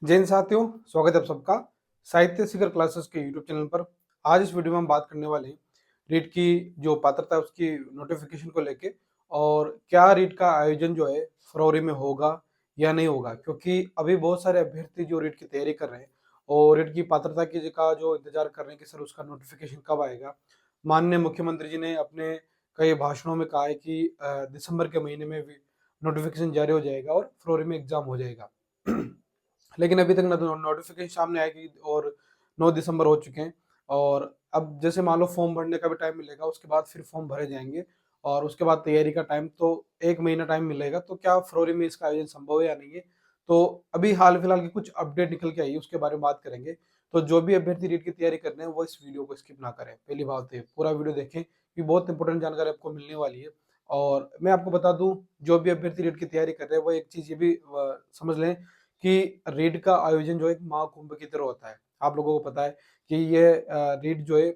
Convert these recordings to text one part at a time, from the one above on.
जय हिंद साथियों, स्वागत है आप सबका साहित्य शिखर क्लासेस के यूट्यूब चैनल पर। आज इस वीडियो में हम बात करने वाले हैं रीट की जो पात्रता है उसकी नोटिफिकेशन को लेके, और क्या रीट का आयोजन जो है फरवरी में होगा या नहीं होगा, क्योंकि अभी बहुत सारे अभ्यर्थी जो रीट की तैयारी कर रहे हैं और रीट की पात्रता की का जो इंतजार कर रहे हैं कि सर उसका नोटिफिकेशन कब आएगा। माननीय मुख्यमंत्री जी ने अपने कई भाषणों में कहा है कि दिसंबर के महीने में भी नोटिफिकेशन जारी हो जाएगा और फरवरी में एग्जाम हो जाएगा। लेकिन अभी तक ना तो नोटिफिकेशन सामने आएगी और 9 दिसंबर हो चुके हैं। और अब जैसे मान लो फॉर्म भरने का भी टाइम मिलेगा, उसके बाद फिर फॉर्म भरे जाएंगे और उसके बाद तैयारी का टाइम, तो 1 महीना टाइम मिलेगा। तो क्या फरवरी में इसका आयोजन संभव है या नहीं है, तो अभी हाल फिलहाल की कुछ अपडेट निकल के आई है, उसके बारे में बात करेंगे। तो जो भी अभ्यर्थी रीट की तैयारी कर रहे हैं वो इस वीडियो को स्किप ना करें, पहली बात है पूरा वीडियो देखें कि बहुत इंपॉर्टेंट जानकारी आपको मिलने वाली है। और मैं आपको बता दूं, जो भी अभ्यर्थी रीट की तैयारी कर रहे हैं वो एक चीज ये भी समझ लें कि रीट का आयोजन जो है एक महाकुंभ की तरह होता है। आप लोगों को पता है कि ये रीट जो है,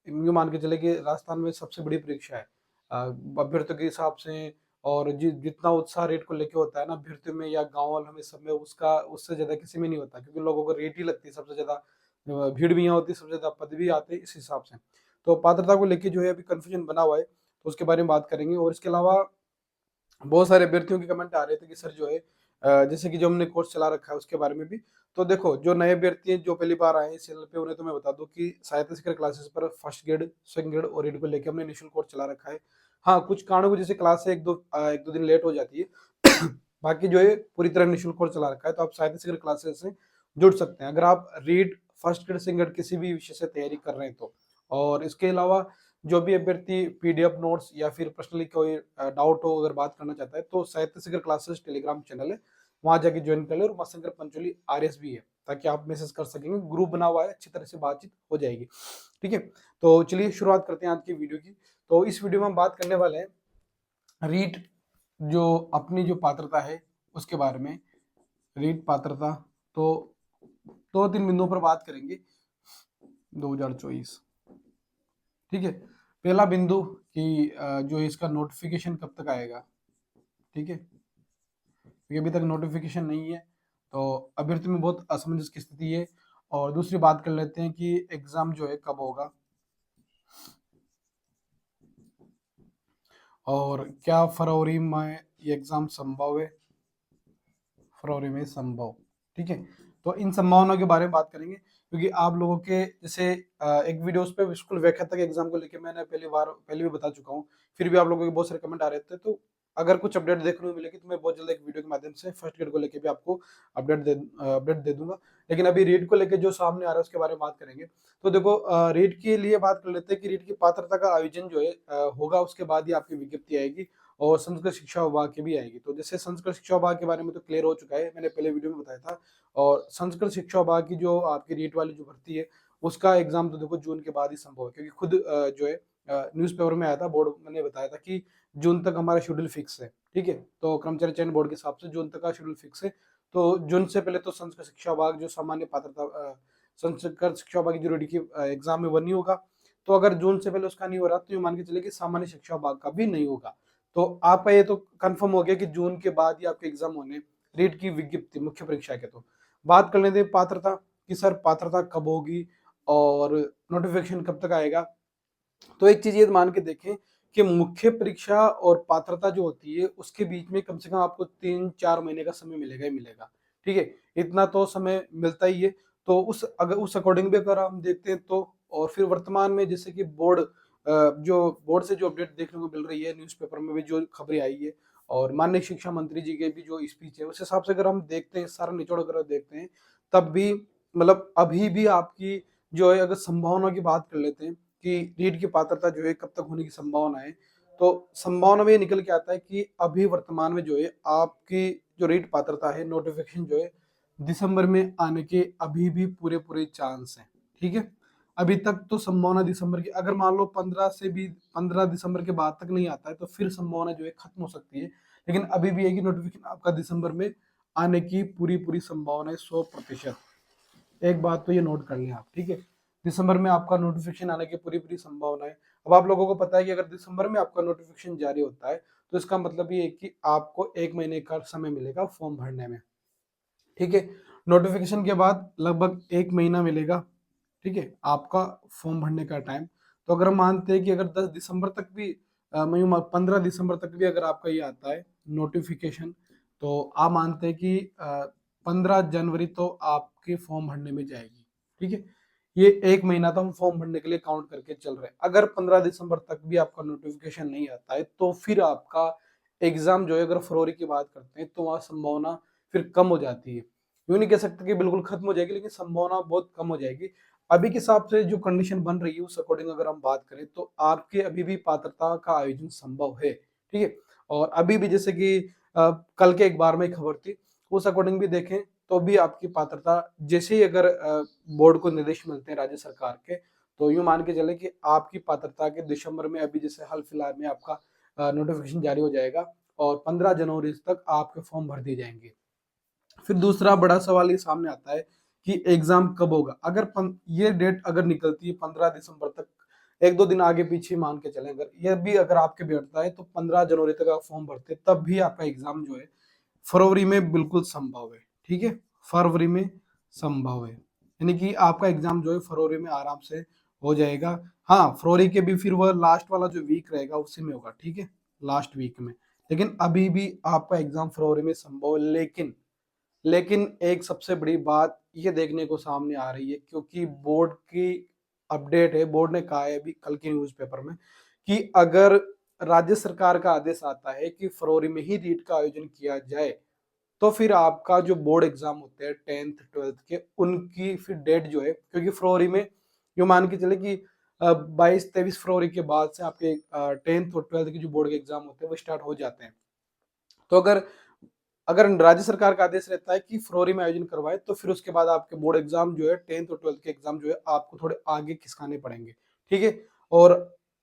यूँ मान के चले कि राजस्थान में सबसे बड़ी परीक्षा है अभ्यर्थियों के हिसाब से। और जितना उत्साह रीट को लेके होता है ना अभ्यर्थियों में या गाँव वालों में, सब में उसका उससे ज्यादा किसी में नहीं होता, क्योंकि लोगों को रीट ही लगती है सबसे ज्यादा। भीड़ भी यहाँ होती है, सबसे ज्यादा पद भी आते हैं इस हिसाब से। तो पात्रता को लेके जो है अभी कंफ्यूजन बना हुआ है, तो उसके बारे में बात करेंगे। और इसके अलावा बहुत सारे अभ्यर्थियों के कमेंट आ रहे थे कि सर जो है जैसे कि जो हमने कोर्स चला रखा है उसके बारे में भी। तो देखो, जो नए अभ्यर्थी हैं जो पहली बार आए हैं इस चैनल पे, उन्हें तो मैं बता दूं कि साहित्य शिखर क्लासेस पर फर्स्ट ग्रेड, सेकंड ग्रेड और रीड को लेकर हमने निःशुल्क कोर्स चला रखा है। हाँ, कुछ कारणों की वजह से क्लास से एक दो दिन लेट हो जाती है। बाकी जो है पूरी तरह निःशुल्क कोर्स चला रखा है, तो आप साहित्य शिखर क्लासेस से जुड़ सकते हैं अगर आप read first grade second grade किसी भी विषय से तैयारी कर रहे हैं तो। और इसके अलावा जो भी अभ्यर्थी पीडीएफ नोट्स या फिर पर्सनली कोई डाउट हो अगर बात करना चाहता है, तो साहित्य शिखर क्लासेस टेलीग्राम चैनल है, वहां जाके ज्वाइन कर ले। और उमाशंकर पंचोली आरएस भी है, ताकि आप मैसेज कर सकेंगे, ग्रुप बना हुआ है, अच्छी तरह से बातचीत हो जाएगी। ठीक है, तो चलिए शुरुआत करते हैं आज की वीडियो की। तो इस वीडियो में हम बात करने वाले हैं रीट जो अपनी जो पात्रता है उसके बारे में। रीट पात्रता, तो 2-3 बिंदुओं पर बात करेंगे 2024। ठीक है, पहला बिंदु कि जो इसका नोटिफिकेशन कब तक आएगा। ठीक है, क्योंकि अभी तक नोटिफिकेशन नहीं है तो अभ्यर्थी में बहुत असमंजस की स्थिति है। और दूसरी बात कर लेते हैं कि एग्जाम जो है कब होगा और क्या फरवरी में ये एग्जाम संभव है। फरवरी में संभव। ठीक है, तो इन संभावनाओं के बारे में बात करेंगे, क्योंकि आप लोगों के जैसे एक वीडियोस पे स्कूल व्याख्याता के एग्जाम को लेके मैंने पहले भी बता चुका हूँ, फिर भी आप लोगों के बहुत सारे कमेंट आ रहे थे। तो अगर कुछ अपडेट देखने को मिलेगी तो मैं बहुत जल्द एक वीडियो के माध्यम से फर्स्ट ग्रेड को लेके भी आपको अपडेट दे दूंगा। लेकिन अभी रीट को लेके जो सामने आ रहा है उसके बारे में बात करेंगे। तो देखो, रीट के लिए बात कर लेते हैं कि रीट की पात्रता का आयोजन जो है होगा, उसके बाद ही आपकी विज्ञप्ति आएगी और संस्कृत शिक्षा विभाग की भी आएगी। तो जैसे संस्कृत शिक्षा विभाग के बारे में तो क्लियर हो चुका है, मैंने पहले वीडियो में बताया था। और संस्कृत शिक्षा विभाग की जो आपकी रीट वाली जो भर्ती है उसका एग्जाम तो देखो जून के बाद ही संभव है, क्योंकि खुद जो है न्यूज़पेपर में आया था, बोर्ड मैंने बताया था कि जून तक हमारा शेड्यूल फिक्स है। ठीक है, तो कर्मचारी चयन बोर्ड के हिसाब से जून तक का शेड्यूल फिक्स है। तो जून से पहले तो संस्कृत शिक्षा विभाग जो सामान्य पात्रता संस्कृत शिक्षा विभाग की जो रीट की एग्जाम है वो नहीं होगा। तो अगर जून से पहले उसका नहीं हो रहा तो ये मान के चले कि सामान्य शिक्षा विभाग का भी नहीं होगा। तो आपका ये तो कंफर्म हो गया कि जून के बाद ही आपके एग्जाम होने, रीट की विज्ञप्ति मुख्य परीक्षा के। तो बात कर लेते हैं पात्रता कि सर पात्रता कब होगी और नोटिफिकेशन कब तक आएगा। तो एक चीज ये मान के देखें कि मुख्य परीक्षा और पात्रता जो होती है उसके बीच में कम से कम आपको 3-4 महीने का समय मिलेगा ही मिलेगा। ठीक है, इतना तो समय मिलता ही है। तो उस अकॉर्डिंग भी अगर हम देखते हैं तो, और फिर वर्तमान में जैसे कि जो बोर्ड से जो अपडेट देखने को मिल रही है, न्यूज़पेपर में भी जो खबरें आई है और माननीय शिक्षा मंत्री जी के भी जो स्पीच है, उस हिसाब से अगर हम देखते हैं, सारा निचोड़ कर देखते हैं, तब भी मतलब अभी भी आपकी जो है, अगर संभावना की बात कर लेते हैं कि रीट की पात्रता जो है कब तक होने की संभावना है, तो संभावना में ये निकल के आता है कि अभी वर्तमान में जो है आपकी जो रीट पात्रता है, नोटिफिकेशन जो है दिसंबर में आने के अभी भी पूरे पूरे चांस हैं। ठीक है, अभी तक तो संभावना दिसंबर की, अगर मान लो 15 दिसंबर के बाद तक नहीं आता है तो फिर संभावना जो है खत्म हो सकती है। लेकिन अभी भी है कि नोटिफिकेशन आपका दिसंबर में आने की पूरी पूरी संभावना है 100%। एक बात तो ये नोट कर लें आप। ठीक है, दिसंबर में आपका नोटिफिकेशन आने की पूरी पूरी संभावना है। अब आप लोगों को पता है कि अगर दिसंबर में आपका नोटिफिकेशन जारी होता है तो इसका मतलब ये है कि आपको 1 महीने का समय मिलेगा फॉर्म भरने में। ठीक है, नोटिफिकेशन के बाद लगभग 1 महीना मिलेगा, ठीक है, आपका फॉर्म भरने का टाइम। तो अगर हम मानते हैं कि अगर 10 दिसंबर तक भी 15 दिसंबर तक भी अगर आपका ये आता है नोटिफिकेशन, तो आप मानते हैं कि 15 जनवरी तो आपके फॉर्म भरने में जाएगी, ठीक है। ये 1 महीना तो हम फॉर्म भरने के लिए काउंट करके चल रहे हैं। अगर 15 दिसंबर तक भी आपका नोटिफिकेशन नहीं आता है तो फिर आपका एग्जाम जो है, अगर फरवरी की बात करते हैं तो वहाँ संभावना फिर कम हो जाती है। यूँ नहीं कह सकते कि बिल्कुल खत्म हो जाएगी, लेकिन संभावना बहुत कम हो जाएगी। अभी के हिसाब से जो कंडीशन बन रही है उस अकॉर्डिंग अगर हम बात करें तो आपके अभी भी पात्रता का आयोजन संभव है, ठीक है। और अभी भी जैसे कि कल के अखबार में खबर थी, उस अकॉर्डिंग भी देखें तो भी आपकी पात्रता, जैसे ही अगर बोर्ड को निर्देश मिलते हैं राज्य सरकार के, तो यूं मान के चले कि आपकी पात्रता के दिसंबर में, अभी जैसे हाल फिलहाल में आपका नोटिफिकेशन जारी हो जाएगा और 15 जनवरी तक आपके फॉर्म भर दिए जाएंगे। फिर दूसरा बड़ा सवाल ये सामने आता है कि एग्जाम कब होगा। अगर ये डेट अगर निकलती है 15 दिसंबर तक, 1-2 दिन आगे पीछे मान के चलें, अगर ये भी अगर आपके बैठता है तो 15 जनवरी तक आप फॉर्म भरते, तब भी आपका एग्जाम जो है फरवरी में बिल्कुल संभव है, ठीक है। फरवरी में संभव है, यानी कि आपका एग्जाम जो है फरवरी में आराम से हो जाएगा। हाँ, फरवरी के भी फिर वह लास्ट वाला जो वीक रहेगा उसी में होगा, ठीक है, लास्ट वीक में। लेकिन अभी भी आपका एग्जाम फरवरी में संभव है। लेकिन एक सबसे बड़ी बात ये देखने को सामने आ रही है, क्योंकि बोर्ड की अपडेट है, बोर्ड ने कहा है अभी कल के न्यूज़पेपर में कि अगर राज्य सरकार का आदेश आता है कि फरवरी में ही रीट का आयोजन किया जाए, तो फिर आपका जो बोर्ड एग्जाम होते हैं 10th 12th के, उनकी फिर डेट जो है, क्योंकि फरवरी में जो मान के चले कि 22-23 फरवरी के बाद से आपके 10th और 12th के जो बोर्ड के एग्जाम होते हैं वो स्टार्ट हो जाते हैं। तो अगर अगर राज्य सरकार का आदेश रहता है कि फरवरी में आयोजन करवाए, तो फिर उसके बाद आपके बोर्ड एग्जाम जो है 10th और 12th के एग्जाम जो है आपको थोड़े आगे खिसकाने पड़ेंगे, ठीक है। और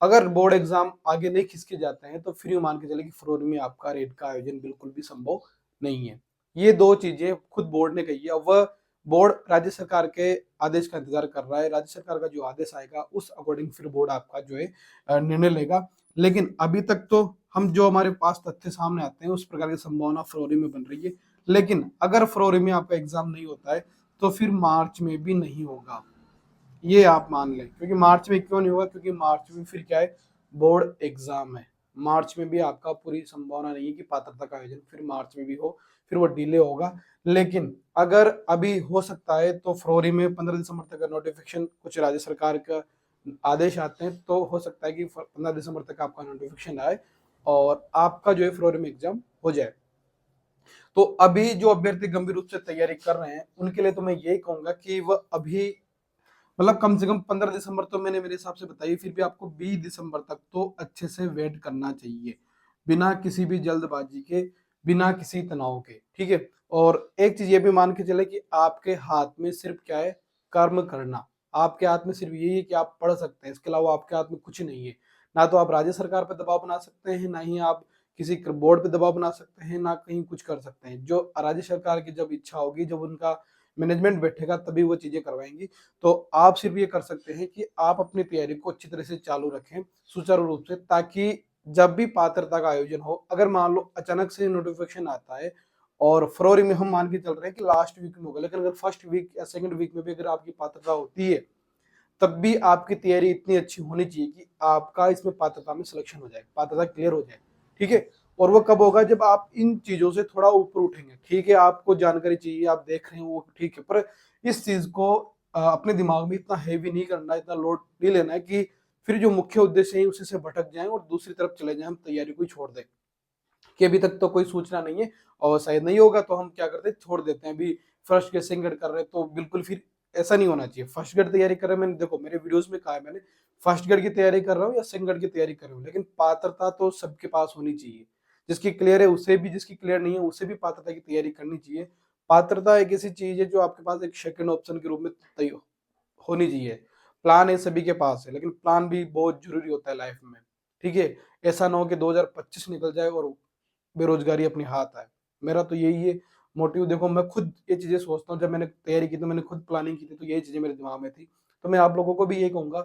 अगर बोर्ड एग्जाम आगे नहीं खिसके जाते हैं तो फिर मान के चले कि फरवरी में आपका रेट का आयोजन बिल्कुल भी संभव नहीं है। ये दो चीजें खुद बोर्ड ने कही है। वह बोर्ड राज्य सरकार के आदेश का इंतजार कर रहा है। राज्य सरकार का जो आदेश आएगा उस अकॉर्डिंग फिर बोर्ड आपका जो है निर्णय लेगा। लेकिन अभी तक तो हम जो हमारे पास तथ्य सामने आते हैं उस प्रकार की संभावना फरवरी में बन रही है। लेकिन अगर फरवरी में आपका एग्जाम नहीं होता है तो फिर मार्च में भी नहीं होगा, ये आप मान लें। क्योंकि मार्च में क्यों नहीं होगा, क्योंकि मार्च में फिर क्या है, बोर्ड एग्जाम है। मार्च में भी आपका पूरी संभावना नहीं है कि पात्रता का आयोजन फिर मार्च में भी हो, फिर वो डिले होगा। लेकिन अगर अभी हो सकता है तो फरवरी में 15 दिसंबर तक नोटिफिकेशन, कुछ राज्य सरकार का आदेश आते हैं तो हो सकता है कि 15 दिसंबर तक आपका नोटिफिकेशन आए और आपका जो है फरवरी में एग्जाम हो जाए। तो अभी जो अभ्यर्थी गंभीर रूप से तैयारी कर रहे हैं उनके लिए तो मैं यही कहूंगा कि वह अभी, मतलब कम से कम 15 दिसंबर तो मैंने मेरे हिसाब से बताई, फिर भी आपको 20 दिसंबर तक तो अच्छे से वेट करना चाहिए, बिना किसी भी जल्दबाजी के, बिना किसी तनाव के, ठीक है। और एक चीज ये भी मान के चले कि आपके हाथ में सिर्फ क्या है, कर्म करना। आपके हाथ में सिर्फ यही है कि आप पढ़ सकते हैं, इसके अलावा आपके हाथ में कुछ नहीं है। ना तो आप राज्य सरकार पर दबाव बना सकते हैं, ना ही आप किसी बोर्ड पे दबाव बना सकते हैं, ना कहीं कुछ कर सकते हैं। जो राज्य सरकार की जब इच्छा होगी, जब उनका मैनेजमेंट बैठेगा, तभी वो चीजें करवाएंगी। तो आप सिर्फ ये कर सकते हैं कि आप अपनी तैयारी को अच्छी तरह से चालू रखें, सुचारू रूप से, ताकि जब भी पात्रता का आयोजन हो, अगर मान लो अचानक से नोटिफिकेशन आता है और फरवरी में हम मान के चल रहे हैं कि लास्ट वीक में होगा, लेकिन अगर फर्स्ट वीक या सेकंड वीक में भी अगर आपकी पात्रता होती है, तब भी आपकी तैयारी इतनी अच्छी होनी चाहिए कि आपका इसमें पात्रता में सिलेक्शन हो जाए, पात्रता क्लियर हो जाए, ठीक है। और वो कब होगा, जब आप इन चीजों से थोड़ा ऊपर उठेंगे, ठीक है। आपको जानकारी चाहिए, आप देख रहे हैं वो ठीक है, पर इस चीज को अपने दिमाग में इतना हैवी नहीं करना, इतना लोड नहीं लेना है कि फिर जो मुख्य उद्देश्य है उसी से भटक जाएं और दूसरी तरफ चले जाएं, हम तैयारी को ही छोड़ दें कि अभी तक तो कोई सूचना नहीं है और शायद नहीं होगा, तो हम क्या करते हैं, छोड़ देते हैं। अभी फर्स्ट ग्रेड सेकंड ग्रेड कर रहे हैं, तो बिल्कुल फिर ऐसा नहीं होना चाहिए। फर्स्ट ग्रेड तैयारी कर रहे हैं, मैंने देखो मेरे वीडियोस में कहा है, मैंने फर्स्ट ग्रेड की तैयारी कर रहा हूँ या सेकंड ग्रेड की तैयारी कर रहा हूँ, लेकिन पात्रता तो सबके पास होनी चाहिए। जिसकी क्लियर है उसे भी, जिसकी क्लियर नहीं है उसे भी पात्रता की तैयारी करनी चाहिए। पात्रता एक ऐसी चीज है जो आपके पास एक सेकंड ऑप्शन के रूप में होनी चाहिए। प्लान है सभी के पास है, लेकिन प्लान भी बहुत जरूरी होता है लाइफ में, ठीक है। ऐसा ना हो कि 2025 निकल जाए और बेरोजगारी अपने हाथ आए। मेरा तो यही है मोटिव। देखो मैं खुद ये चीजें सोचता हूँ, जब मैंने तैयारी की तो मैंने खुद प्लानिंग की थी, तो यही चीजें मेरे दिमाग में थी। तो मैं आप लोगों को भी यही कहूंगा,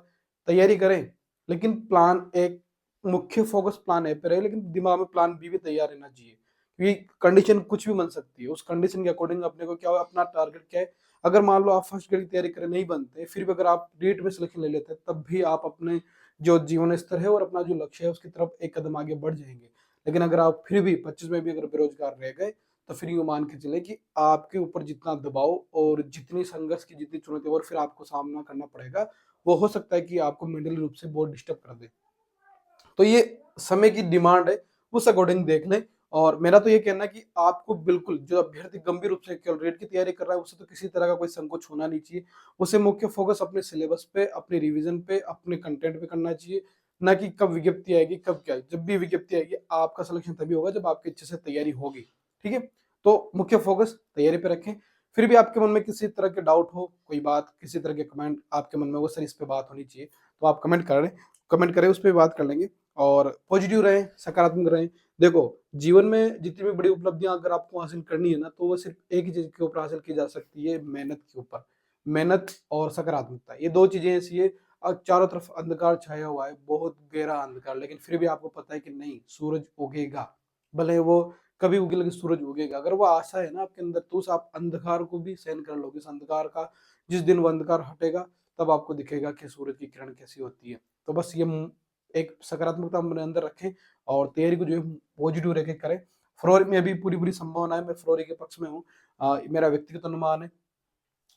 तैयारी करें, लेकिन प्लान एक मुख्य फोकस प्लान ए पे रहे, लेकिन दिमाग में प्लान बी भी तैयार रहना चाहिए। क्योंकि कंडीशन कुछ भी बन सकती है, उस कंडीशन के अकॉर्डिंग अपने को क्या अपना टारगेट क्या है। अगर मान लो आप फर्स्ट ग्रेड की तैयारी करें नहीं बनते, फिर भी अगर आप रीट में सिलेक्शन ले लेते हैं, तब भी आप अपने जो जीवन स्तर है और अपना जो लक्ष्य है उसकी तरफ एक कदम आगे बढ़ जाएंगे। लेकिन अगर आप फिर भी 25 में भी अगर बेरोजगार रह गए, तो फिर यूँ मान के चलें कि आपके ऊपर जितना दबाव और जितनी संघर्ष की जितनी चुनौती और फिर आपको सामना करना पड़ेगा, वो हो सकता है कि आपको मेंटली रूप से बहुत डिस्टर्ब कर दे। तो ये समय की डिमांड है, उस अकॉर्डिंग देख लें। और मेरा तो ये कहना है कि आपको बिल्कुल जो अभ्यर्थी गंभीर रूप से केवल रेट की तैयारी कर रहा है, उसे तो किसी तरह का कोई संकोच होना नहीं चाहिए। उसे मुख्य फोकस अपने सिलेबस पे, अपने रिवीजन पे, अपने कंटेंट पे करना चाहिए, ना कि कब विज्ञप्ति आएगी, कब क्या है। जब भी विज्ञप्ति आएगी, आपका सिलेक्शन तभी होगा जब आपकी अच्छे से तैयारी होगी, ठीक है? तो मुख्य फोकस तैयारी पे रखें। फिर भी आपके मन में किसी तरह के डाउट हो, कोई बात, किसी तरह के कमेंट आपके मन में हो, सर इस पे बात होनी चाहिए, तो आप कमेंट करें, उस पे बात कर लेंगे। और पॉजिटिव रहें, सकारात्मक रहें। देखो, जीवन में जितनी भी बड़ी उपलब्धियां अगर आपको हासिल करनी है ना, तो वो सिर्फ एक ही चीज के ऊपर हासिल की जा सकती है, मेहनत के ऊपर। मेहनत और सकारात्मकता, ये दो चीजें ऐसी है। चारों तरफ अंधकार छाया हुआ है, बहुत गहरा अंधकार, लेकिन फिर भी आपको पता है कि नहीं, सूरज उगेगा। भले वो कभी उगे, लेकिन सूरज उगेगा। अगर वो आशा है ना आपके अंदर, तो उस आप अंधकार को भी सहन कर लोगे। इस अंधकार का जिस दिन वो अंधकार हटेगा, तब आपको दिखेगा कि सूरज की किरण कैसी होती है। तो बस ये एक सकारात्मकता अपने अंदर रखें और तैयारी को जो है पॉजिटिव रह के करें। फरवरी में अभी पूरी पूरी संभावना है, मैं फरवरी के पक्ष में हूँ। मेरा व्यक्तिगत अनुमान है,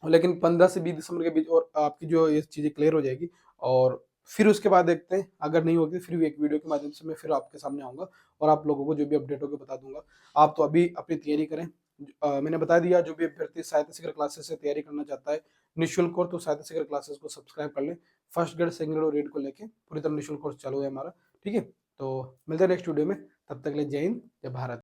लेकिन 15 से 20 दिसंबर के बीच और आपकी जो ये चीजें क्लियर हो जाएगी। और फिर उसके बाद देखते हैं, अगर नहीं होगी फिर भी एक वीडियो के माध्यम से मैं फिर आपके सामने आऊंगा और आप लोगों को जो भी अपडेट होगा बता दूंगा। आप तो अभी अपनी तैयारी करें। मैंने बता दिया, जो भी अभ्यर्थी साहित्य शिखर क्लासेस से तैयारी करना चाहता है निःशुल्क कोर्स, तो साहित्य शिखर क्लासेस को सब्सक्राइब कर लें। फर्स्ट ग्रेड, सेकंड ग्रेड और रेड को लेके पूरी तरह निःशुल्क कोर्स चालू है हमारा, ठीक है? तो मिलते हैं नेक्स्ट वीडियो में, तब तक के लिए जय हिंद, जय भारत।